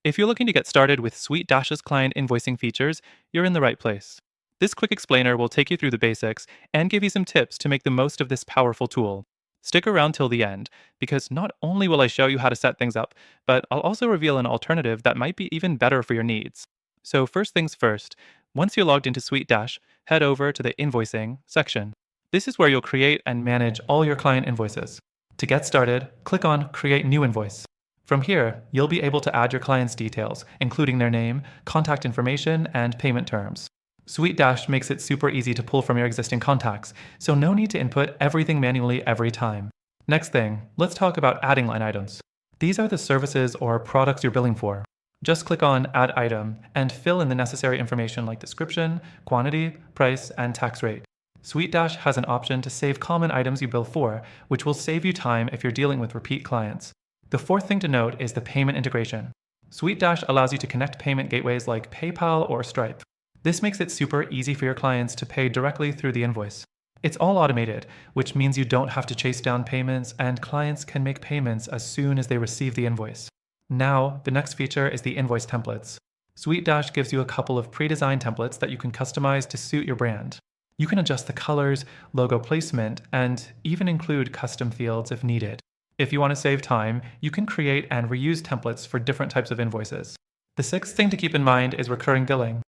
If you're looking to get started with SuiteDash's client invoicing features, you're in the right place. This quick explainer will take you through the basics and give you some tips to make the most of this powerful tool. Stick around till the end, because not only will I show you how to set things up, but I'll also reveal an alternative that might be even better for your needs. So first things first, once you're logged into SuiteDash, head over to the Invoicing section. This is where you'll create and manage all your client invoices. To get started, click on Create New Invoice. From here, you'll be able to add your client's details, including their name, contact information, and payment terms. SuiteDash makes it super easy to pull from your existing contacts, so no need to input everything manually every time. Next thing, let's talk about adding line items. These are the services or products you're billing for. Just click on Add Item and fill in the necessary information like description, quantity, price, and tax rate. SuiteDash has an option to save common items you bill for, which will save you time if you're dealing with repeat clients. The fourth thing to note is the payment integration. SuiteDash allows you to connect payment gateways like PayPal or Stripe. This makes it super easy for your clients to pay directly through the invoice. It's all automated, which means you don't have to chase down payments and clients can make payments as soon as they receive the invoice. Now, the next feature is the invoice templates. SuiteDash gives you a couple of pre-designed templates that you can customize to suit your brand. You can adjust the colors, logo placement, and even include custom fields if needed. If you want to save time, you can create and reuse templates for different types of invoices. The sixth thing to keep in mind is recurring billing.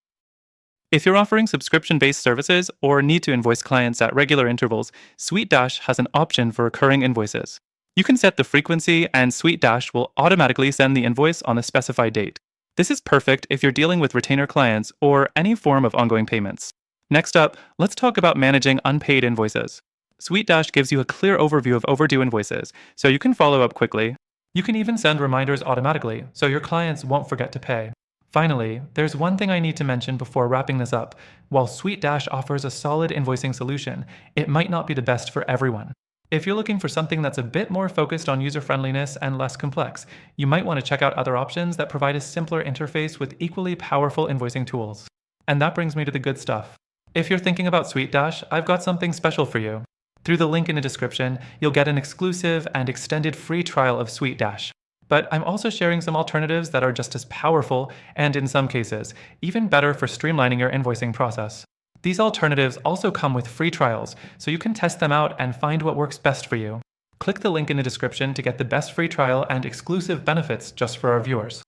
If you're offering subscription-based services or need to invoice clients at regular intervals, SuiteDash has an option for recurring invoices. You can set the frequency and SuiteDash will automatically send the invoice on a specified date. This is perfect if you're dealing with retainer clients or any form of ongoing payments. Next up, let's talk about managing unpaid invoices. SuiteDash gives you a clear overview of overdue invoices, so you can follow up quickly. You can even send reminders automatically, so your clients won't forget to pay. Finally, there's one thing I need to mention before wrapping this up. While SuiteDash offers a solid invoicing solution, it might not be the best for everyone. If you're looking for something that's a bit more focused on user-friendliness and less complex, you might want to check out other options that provide a simpler interface with equally powerful invoicing tools. And that brings me to the good stuff. If you're thinking about SuiteDash, I've got something special for you. Through the link in the description, you'll get an exclusive and extended free trial of SuiteDash. But I'm also sharing some alternatives that are just as powerful and, in some cases, even better for streamlining your invoicing process. These alternatives also come with free trials, so you can test them out and find what works best for you. Click the link in the description to get the best free trial and exclusive benefits just for our viewers.